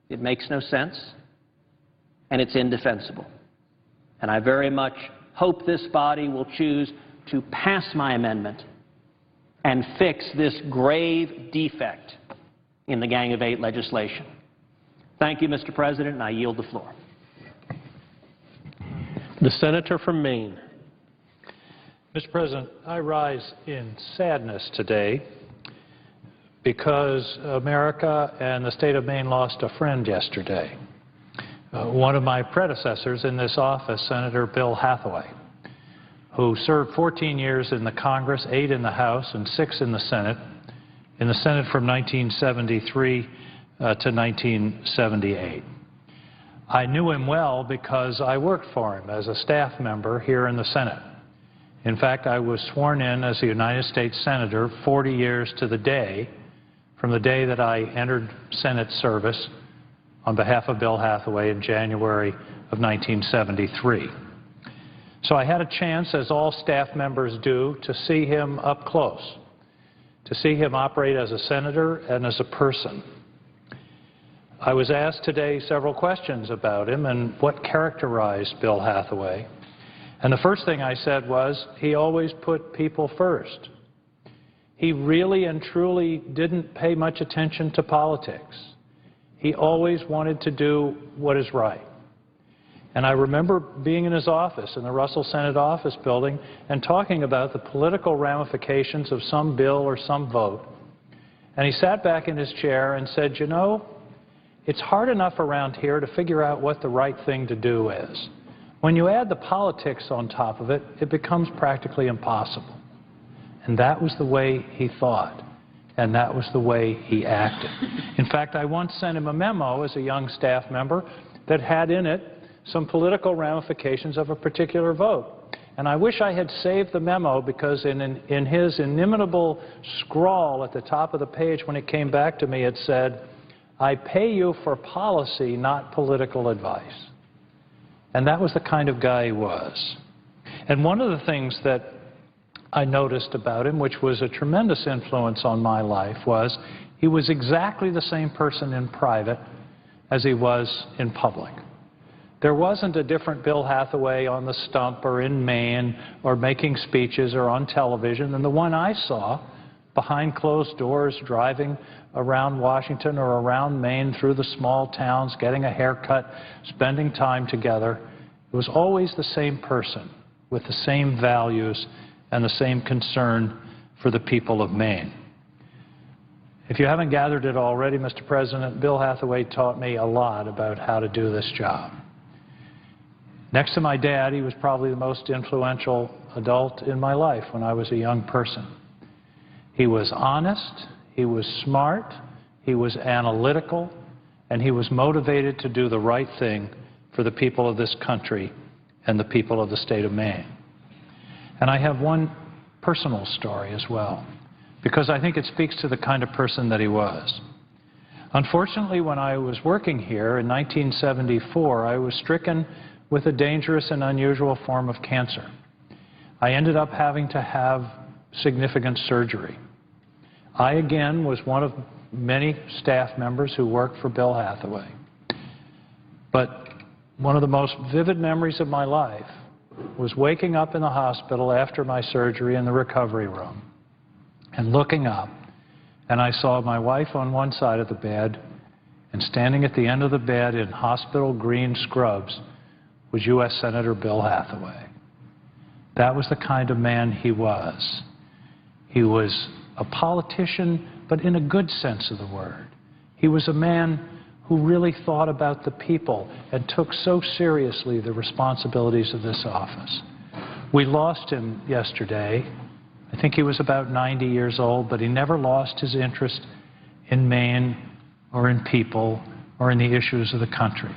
It makes no sense, and it's indefensible. And I very much hope this body will choose to pass my amendment and fix this grave defect in the Gang of Eight legislation. Thank you, Mr. President, and I yield the floor. The senator from Maine. Mr. President, I rise in sadness today because America and the state of Maine lost a friend yesterday. One of my predecessors in this office, Senator Bill Hathaway, who served 14 years in the Congress, 8 in the House, and 6 in the Senate from 1973 to 1978. I knew him well because I worked for him as a staff member here in the Senate. In fact, I was sworn in as a United States Senator 40 years to the day from the day that I entered Senate service on behalf of Bill Hathaway in January of 1973. So I had a chance, as all staff members do, to see him up close, to see him operate as a senator and as a person. I was asked today several questions about him and what characterized Bill Hathaway. And the first thing I said was, he always put people first. He really and truly didn't pay much attention to politics. He always wanted to do what is right. And I remember being in his office, in the Russell Senate office building, and talking about the political ramifications of some bill or some vote. And he sat back in his chair and said, you know, it's hard enough around here to figure out what the right thing to do is. When you add the politics on top of it, it becomes practically impossible. And that was the way he thought, and that was the way he acted. In fact, I once sent him a memo as a young staff member that had in it some political ramifications of a particular vote. And I wish I had saved the memo, because in his inimitable scrawl at the top of the page when it came back to me, it said, I pay you for policy, not political advice. And that was the kind of guy he was. And one of the things that I noticed about him, which was a tremendous influence on my life, was he was exactly the same person in private as he was in public. There wasn't a different Bill Hathaway on the stump or in Maine or making speeches or on television than the one I saw behind closed doors, driving around Washington or around Maine through the small towns, getting a haircut, spending time together. It was always the same person with the same values and the same concern for the people of Maine. If you haven't gathered it already, Mr. President, Bill Hathaway taught me a lot about how to do this job. Next to my dad, he was probably the most influential adult in my life when I was a young person. He was honest, he was smart, he was analytical, and he was motivated to do the right thing for the people of this country and the people of the state of Maine. And I have one personal story as well, because I think it speaks to the kind of person that he was. Unfortunately, when I was working here in 1974, I was stricken with a dangerous and unusual form of cancer. I ended up having to have significant surgery. I, again, was one of many staff members who worked for Bill Hathaway. But one of the most vivid memories of my life was waking up in the hospital after my surgery in the recovery room and looking up, and I saw my wife on one side of the bed, and standing at the end of the bed in hospital green scrubs was U.S. Senator Bill Hathaway. That was the kind of man he was. He was a politician, but in a good sense of the word. He was a man who really thought about the people and took so seriously the responsibilities of this office. We lost him yesterday. I think he was about 90 years old, but he never lost his interest in Maine or in people or in the issues of the country.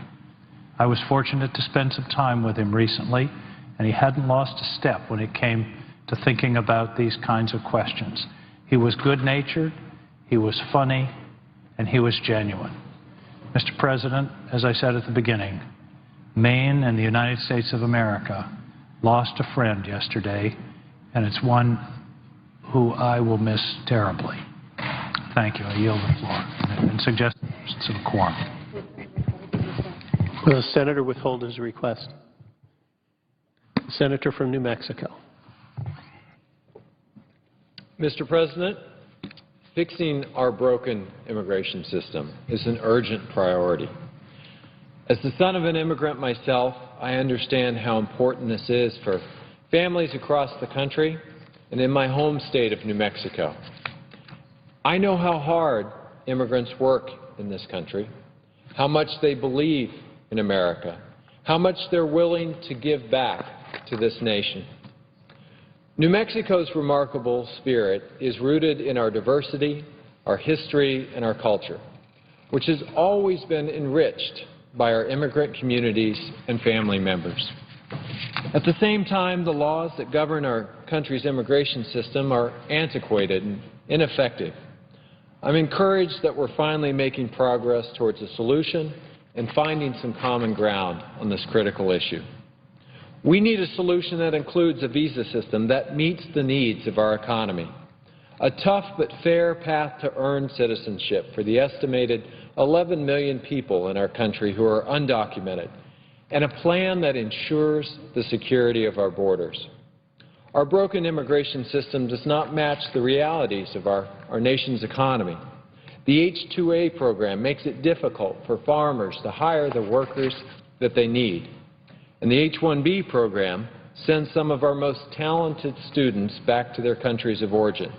I was fortunate to spend some time with him recently, and he hadn't lost a step when it came to thinking about these kinds of questions. He was good-natured, he was funny, and he was genuine. Mr. President, as I said at the beginning, Maine and the United States of America lost a friend yesterday, and it's one who I will miss terribly. Thank you. I yield the floor and suggest some quorum. Will the senator withhold his request? The senator from New Mexico. Mr. President, fixing our broken immigration system is an urgent priority. As the son of an immigrant myself, I understand how important this is for families across the country and in my home state of New Mexico. I know how hard immigrants work in this country, how much they believe in America, how much they're willing to give back to this nation. New Mexico's remarkable spirit is rooted in our diversity, our history, and our culture, which has always been enriched by our immigrant communities and family members. At the same time, the laws that govern our country's immigration system are antiquated and ineffective. I'm encouraged that we're finally making progress towards a solution and finding some common ground on this critical issue. We need a solution that includes a visa system that meets the needs of our economy, a tough but fair path to earn citizenship for the estimated 11 million people in our country who are undocumented, and a plan that ensures the security of our borders. Our broken immigration system does not match the realities of our nation's economy. The H-2A program makes it difficult for farmers to hire the workers that they need. And the H-1B program sends some of our most talented students back to their countries of origin,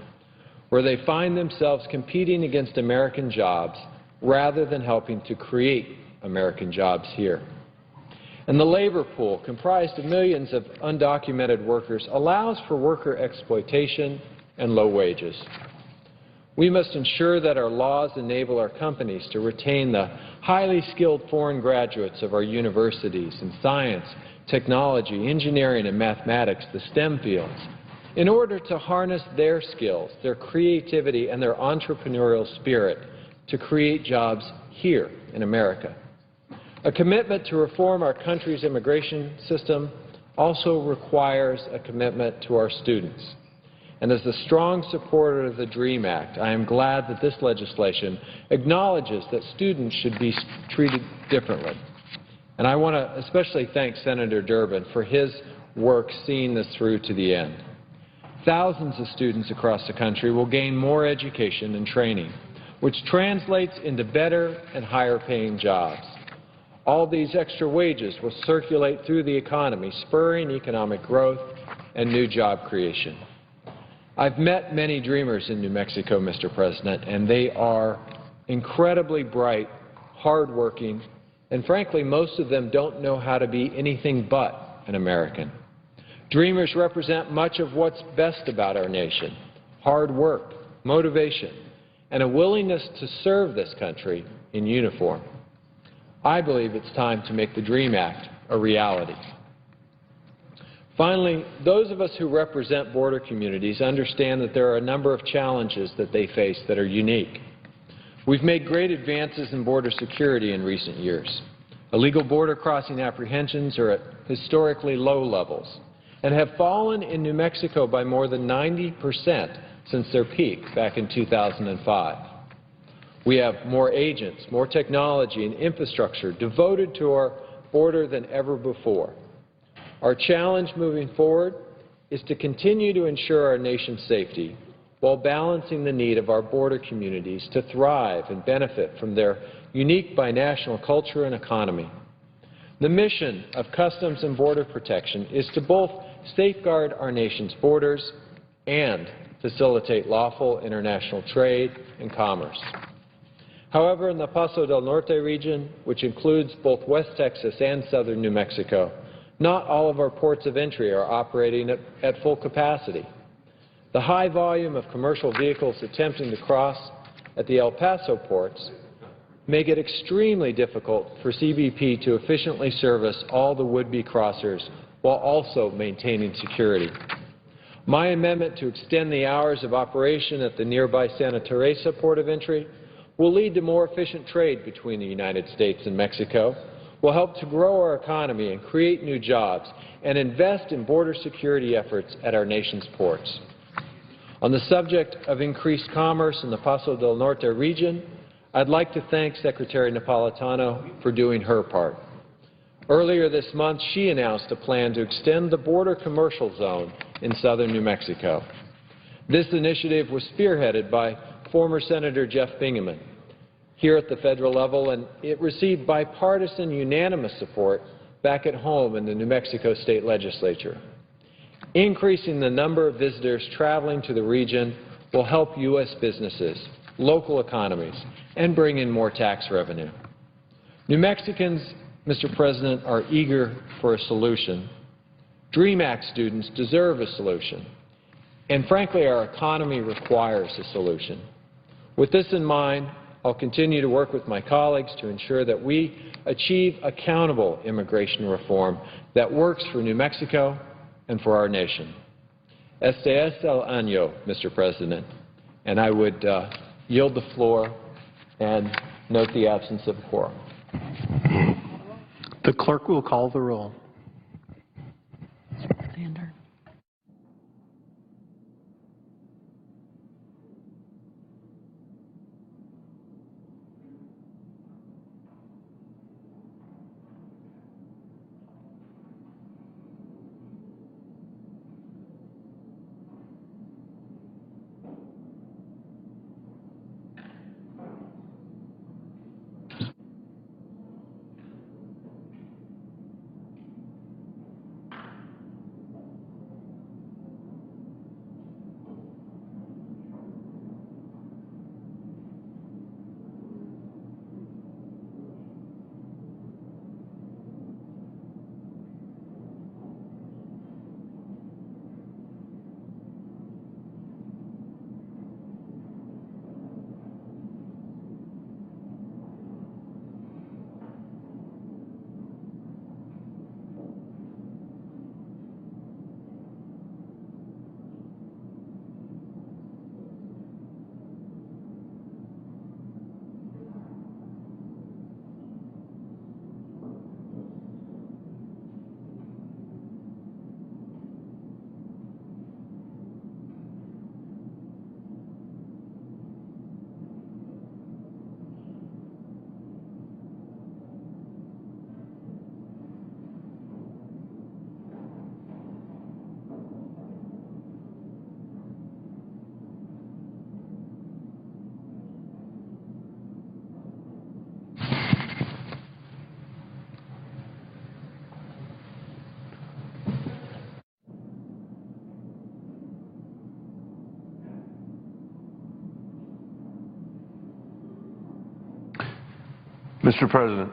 where they find themselves competing against American jobs rather than helping to create American jobs here. And the labor pool, comprised of millions of undocumented workers, allows for worker exploitation and low wages. We must ensure that our laws enable our companies to retain the highly skilled foreign graduates of our universities in science, technology, engineering, and mathematics, the STEM fields, in order to harness their skills, their creativity, and their entrepreneurial spirit to create jobs here in America. A commitment to reform our country's immigration system also requires a commitment to our students. And as a strong supporter of the DREAM Act, I am glad that this legislation acknowledges that students should be treated differently. And I want to especially thank Senator Durbin for his work seeing this through to the end. Thousands of students across the country will gain more education and training, which translates into better and higher-paying jobs. All these extra wages will circulate through the economy, spurring economic growth and new job creation. I've met many dreamers in New Mexico, Mr. President, and they are incredibly bright, hardworking, and frankly, most of them don't know how to be anything but an American. Dreamers represent much of what's best about our nation: hard work, motivation, and a willingness to serve this country in uniform. I believe it's time to make the DREAM Act a reality. Finally, those of us who represent border communities understand that there are a number of challenges that they face that are unique. We've made great advances in border security in recent years. Illegal border crossing apprehensions are at historically low levels and have fallen in New Mexico by more than 90% since their peak back in 2005. We have more agents, more technology, and infrastructure devoted to our border than ever before. Our challenge moving forward is to continue to ensure our nation's safety while balancing the need of our border communities to thrive and benefit from their unique binational culture and economy. The mission of Customs and Border Protection is to both safeguard our nation's borders and facilitate lawful international trade and commerce. However, in the Paso del Norte region, which includes both West Texas and southern New Mexico, not all of our ports of entry are operating at full capacity. The high volume of commercial vehicles attempting to cross at the El Paso ports make it extremely difficult for CBP to efficiently service all the would-be crossers while also maintaining security. My amendment to extend the hours of operation at the nearby Santa Teresa port of entry will lead to more efficient trade between the United States and Mexico, will help to grow our economy and create new jobs, and invest in border security efforts at our nation's ports. On the subject of increased commerce in the Paso del Norte region, I'd like to thank Secretary Napolitano for doing her part. Earlier this month, she announced a plan to extend the border commercial zone in southern New Mexico. This initiative was spearheaded by former Senator Jeff Bingaman here at the federal level, and it received bipartisan unanimous support back at home in the New Mexico State Legislature. Increasing the number of visitors traveling to the region will help U.S. businesses, local economies, and bring in more tax revenue. New Mexicans, Mr. President, are eager for a solution. DREAM Act students deserve a solution. And frankly, our economy requires a solution. With this in mind, I'll continue to work with my colleagues to ensure that we achieve accountable immigration reform that works for New Mexico and for our nation. Este es el año, Mr. President, and I would yield the floor and note the absence of a quorum. The clerk will call the roll. Mr. President.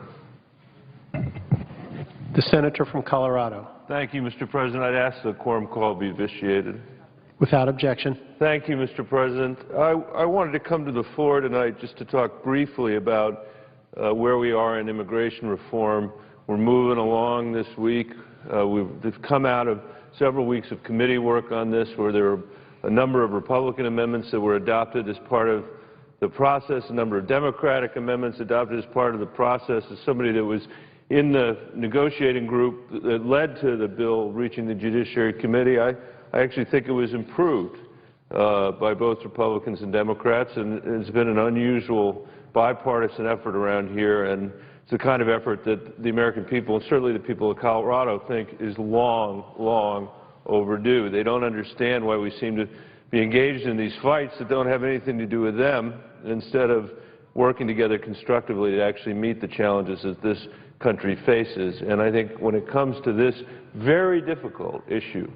The senator from Colorado. Thank you, Mr. President. I'd ask the quorum call be vitiated. Without objection. Thank you, Mr. President. I wanted to come to the floor tonight just to talk briefly about where we are in immigration reform. We're moving along this week. We've come out of several weeks of committee work on this where there were a number of Republican amendments that were adopted as part of the process, a number of Democratic amendments adopted as part of the process. As somebody that was in the negotiating group that led to the bill reaching the Judiciary Committee, I actually think it was improved by both Republicans and Democrats, and it's been an unusual bipartisan effort around here, and it's the kind of effort that the American people, and certainly the people of Colorado, think is long, long overdue. They don't understand why we seem to be engaged in these fights that don't have anything to do with them, instead of working together constructively to actually meet the challenges that this country faces. And I think when it comes to this very difficult issue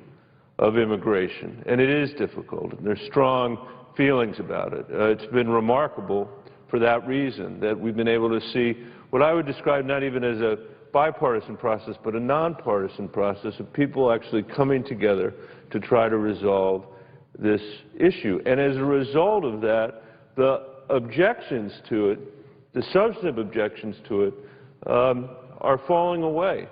of immigration, and it is difficult, and there's strong feelings about it, it's been remarkable for that reason that we've been able to see what I would describe not even as a bipartisan process, but a nonpartisan process of people actually coming together to try to resolve this issue. And as a result of that, the objections to it, the substantive objections to it, are falling away.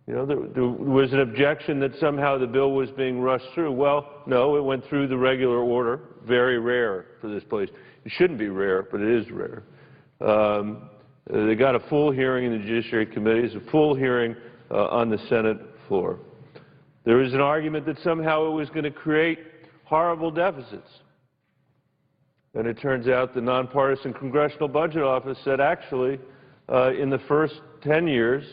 You know, there was an objection that somehow the bill was being rushed through. Well, no, it went through the regular order. Very rare for this place. It shouldn't be rare, but it is rare. They got a full hearing in the Judiciary Committee, a full hearing on the Senate floor. There was an argument that somehow it was going to create horrible deficits. And it turns out the nonpartisan Congressional Budget Office said actually in the first 10 years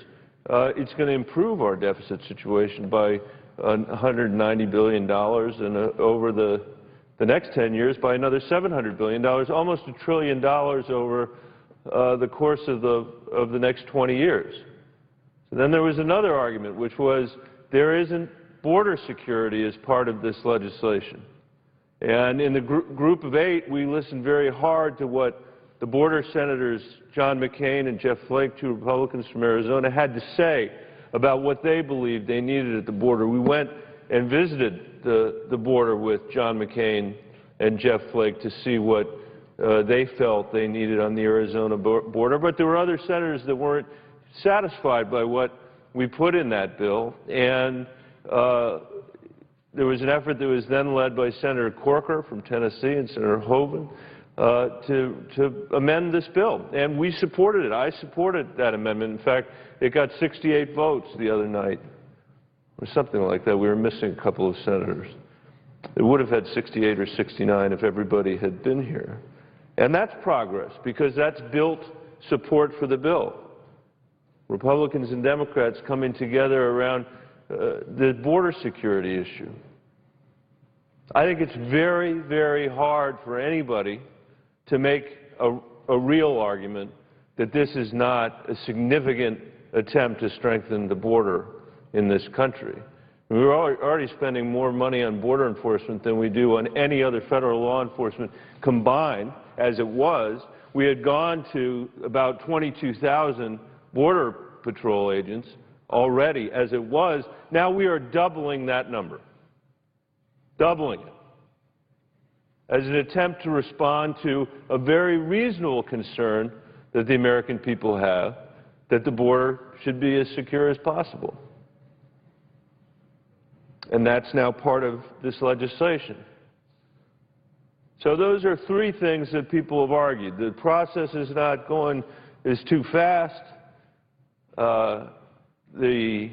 it's going to improve our deficit situation by $190 billion and over the next 10 years by another $700 billion, almost $1 trillion over the course of the next 20 years. So then there was another argument, which was there isn't border security as part of this legislation. And in the group of 8, we listened very hard to what the border senators John McCain and Jeff Flake, 2 Republicans from Arizona, had to say about what they believed they needed at the border. We went and visited the border with John McCain and Jeff Flake to see what they felt they needed on the Arizona border. But there were other senators that weren't satisfied by what we put in that bill. And there was an effort that was then led by Senator Corker from Tennessee and Senator Hoeven to amend this bill. And we supported it. I supported that amendment. In fact, it got 68 votes the other night, or something like that. We were missing a couple of senators. It would have had 68 or 69 if everybody had been here. And that's progress, because that's built support for the bill. Republicans and Democrats coming together around the border security issue. I think it's very, very hard for anybody to make a real argument that this is not a significant attempt to strengthen the border in this country. We're already spending more money on border enforcement than we do on any other federal law enforcement combined. As it was, we had gone to about 22,000 Border Patrol agents already as it was. Now we are doubling that number, doubling it, as an attempt to respond to a very reasonable concern that the American people have, that the border should be as secure as possible. And that's now part of this legislation. So those are 3 things that people have argued. The process is too fast. The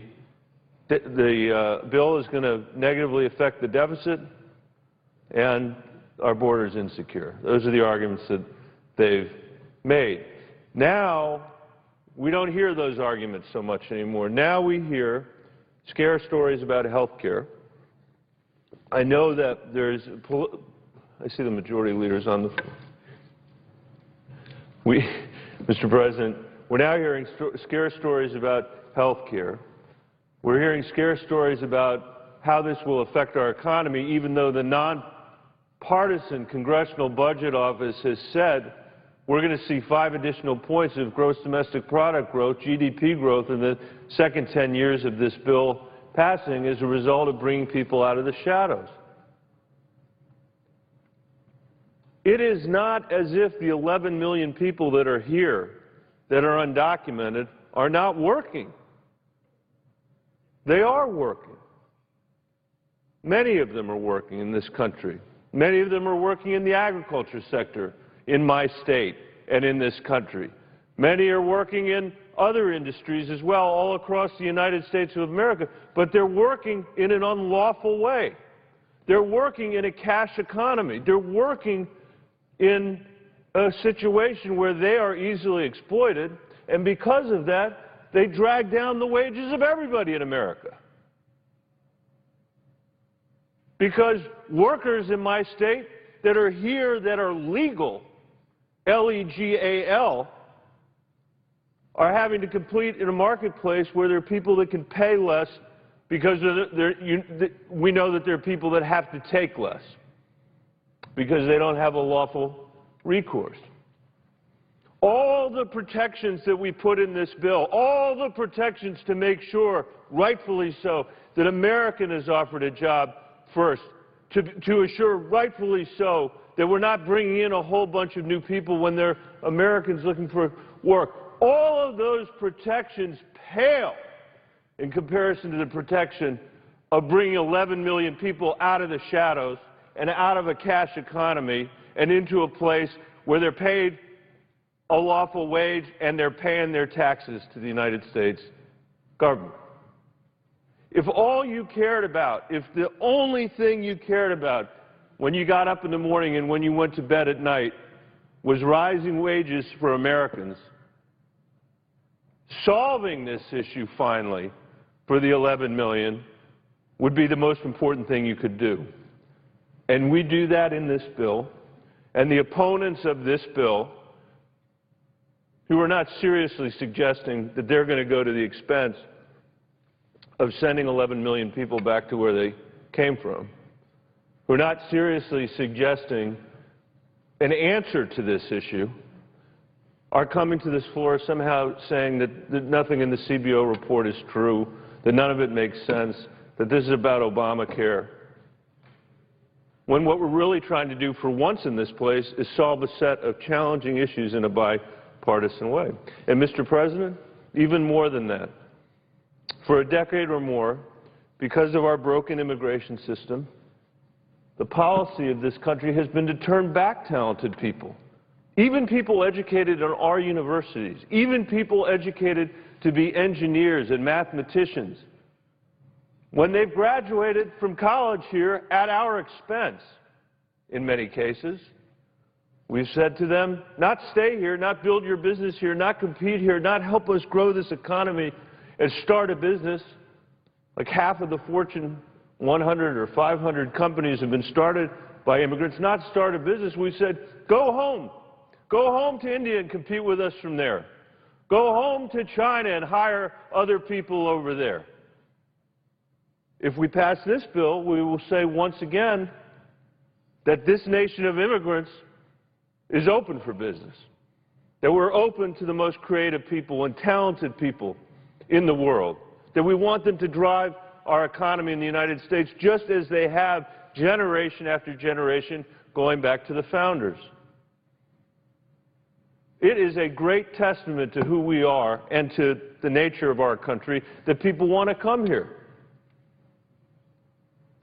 bill is going to negatively affect the deficit, and our border is insecure. Those are the arguments that they've made. Now, we don't hear those arguments so much anymore. Now we hear scare stories about health care. I know that I see the majority leaders on the floor. Mr. President, we're now hearing scare stories about health care. We're hearing scare stories about how this will affect our economy, even though the nonpartisan Congressional Budget Office has said we're going to see 5 additional points of gross domestic product growth, GDP growth, in the second 10 years of this bill passing as a result of bringing people out of the shadows. It is not as if the 11 million people that are here that are undocumented are not working. They are working. Many of them are working in this country. Many of them are working in the agriculture sector in my state and in this country. Many are working in other industries as well, all across the United States of America, but they're working in an unlawful way. They're working in a cash economy. They're working in a situation where they are easily exploited, and because of that, they drag down the wages of everybody in America. Because workers in my state that are here that are legal, L-E-G-A-L, are having to compete in a marketplace where there are people that can pay less because we know that there are people that have to take less because they don't have a lawful recourse. All the protections that we put in this bill, all the protections to make sure, rightfully so, that American is offered a job first, to assure, rightfully so, that we're not bringing in a whole bunch of new people when they're Americans looking for work. All of those protections pale in comparison to the protection of bringing 11 million people out of the shadows and out of a cash economy and into a place where they're paid a lawful wage and they're paying their taxes to the United States government. If all you cared about, if the only thing you cared about when you got up in the morning and when you went to bed at night was rising wages for Americans, solving this issue finally for the 11 million would be the most important thing you could do. And we do that in this bill. And the opponents of this bill, who are not seriously suggesting that they're going to go to the expense of sending 11 million people back to where they came from, who are not seriously suggesting an answer to this issue, are coming to this floor somehow saying that nothing in the CBO report is true, that none of it makes sense, that this is about Obamacare, when what we're really trying to do for once in this place is solve a set of challenging issues in a bipartisan way. And, Mr. President, even more than that, for a decade or more, because of our broken immigration system, the policy of this country has been to turn back talented people, even people educated in our universities, even people educated to be engineers and mathematicians, when they've graduated from college here at our expense, in many cases, we've said to them, not stay here, not build your business here, not compete here, not help us grow this economy and start a business. Like half of the Fortune 100 or 500 companies have been started by immigrants, not start a business. We said, go home. Go home to India and compete with us from there. Go home to China and hire other people over there. If we pass this bill, we will say once again that this nation of immigrants is open for business, that we're open to the most creative people and talented people in the world, that we want them to drive our economy in the United States just as they have generation after generation going back to the founders. It is a great testament to who we are and to the nature of our country that people want to come here.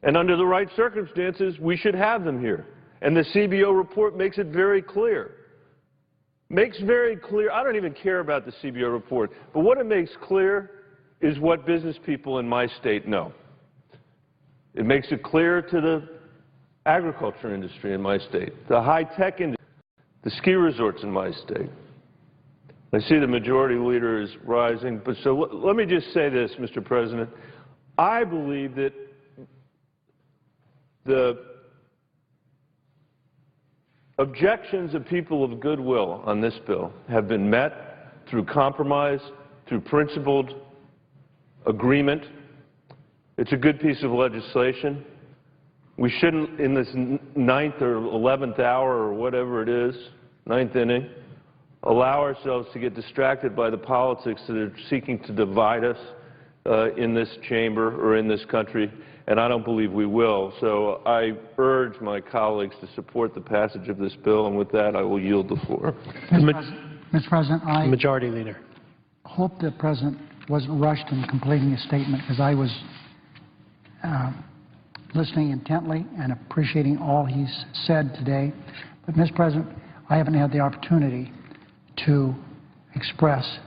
And under the right circumstances, we should have them here. And the CBO report makes it very clear. Makes very clear, I don't even care about the CBO report, but what it makes clear is what business people in my state know. It makes it clear to the agriculture industry in my state, the high-tech industry, the ski resorts in my state. I see the majority leader is rising, but so let me just say this, Mr. President. I believe that the objections of people of goodwill on this bill have been met through compromise, through principled agreement. It's a good piece of legislation. We shouldn't, in this 9th or 11th hour or whatever it is, 9th inning, allow ourselves to get distracted by the politics that are seeking to divide us in this chamber or in this country, and I don't believe we will. So I urge my colleagues to support the passage of this bill, and with that, I will yield the floor. Mr. President, I Majority Leader. hope the President wasn't rushed in completing his statement, because I was listening intently and appreciating all he's said today. But, Mr. President, I haven't had the opportunity to express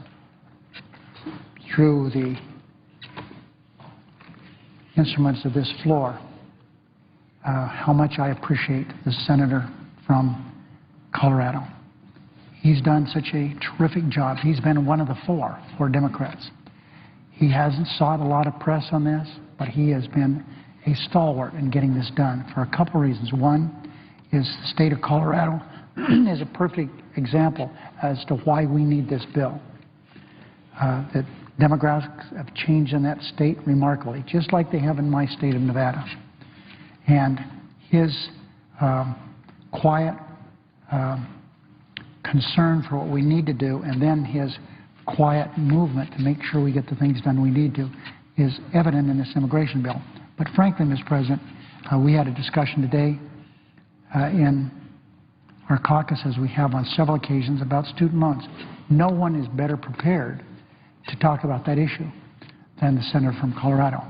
through the instruments of this floor how much I appreciate the senator from Colorado. He's done such a terrific job. He's been one of the four Democrats. He hasn't sought a lot of press on this, but he has been a stalwart in getting this done for a couple of reasons. One is the state of Colorado is a perfect example as to why we need this bill. That demographics have changed in that state remarkably, just like they have in my state of Nevada. And his quiet concern for what we need to do, and then his quiet movement to make sure we get the things done we need to, is evident in this immigration bill. But frankly, Mr. President, we had a discussion today in our caucus, as we have on several occasions, about student loans. No one is better prepared to talk about that issue than the senator from Colorado.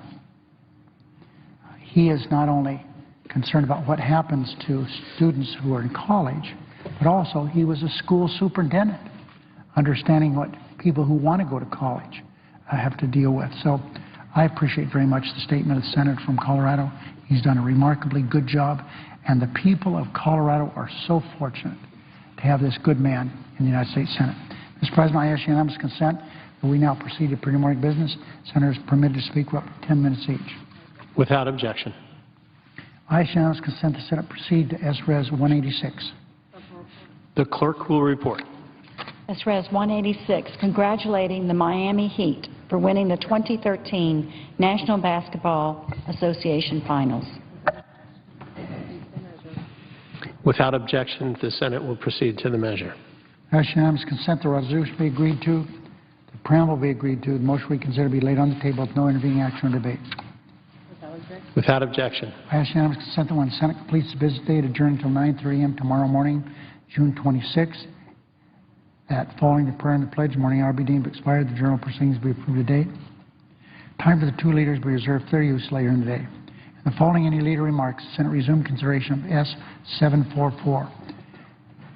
He is not only concerned about what happens to students who are in college, but also he was a school superintendent, understanding what people who want to go to college have to deal with. So I appreciate very much the statement of the senator from Colorado. He's done a remarkably good job, and the people of Colorado are so fortunate to have this good man in the United States Senate. Mr. President, I ask unanimous consent that we now proceed to pre-morning business. Senators permitted to speak for up to 10 minutes each. Without objection. I ask unanimous consent the Senate proceed to S-Res 186. The clerk will report. S-Res 186, congratulating the Miami Heat for winning the 2013 National Basketball Association Finals. Without objection, the Senate will proceed to the measure. I ask unanimous consent the resolution be agreed to, the preamble be agreed to, the motion we consider be laid on the table with no intervening action or debate. Without objection. I ask unanimous consent that when the Senate completes the business day, it adjourn until 9:30 a.m. tomorrow morning, June 26th. That following the prayer and the pledge, morning hour be deemed expired. The journal proceedings be approved today. Time for the two leaders be reserved 30 use later in the day. And the following any leader remarks, the Senate resume consideration of S-744.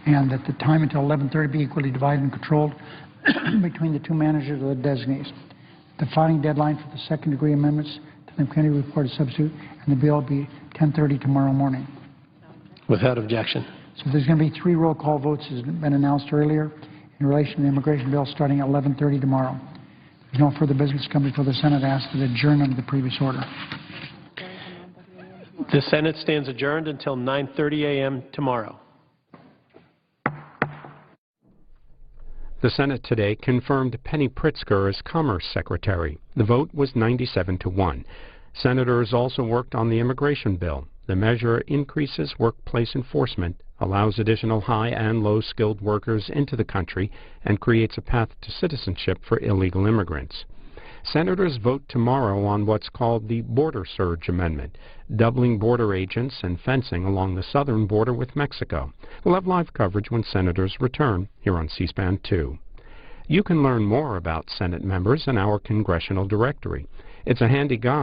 And that the time until 11:30 be equally divided and controlled between the two managers or the designees. The filing deadline for the second-degree amendments to the committee report is substitute, and the bill will be 10:30 tomorrow morning. Without objection. So there's going to be 3 roll call votes, as has been announced earlier, in relation to the immigration bill starting at 11:30 tomorrow. There's no further business coming before the Senate. I ask for the adjournment of the previous order. The Senate stands adjourned until 9:30 a.m. tomorrow. The Senate today confirmed Penny Pritzker as Commerce Secretary. The vote was 97-1. Senators also worked on the immigration bill. The measure increases workplace enforcement, allows additional high and low-skilled workers into the country, and creates a path to citizenship for illegal immigrants. Senators vote tomorrow on what's called the Border Surge Amendment, doubling border agents and fencing along the southern border with Mexico. We'll have live coverage when senators return here on C-SPAN 2. You can learn more about Senate members in our congressional directory. It's a handy guide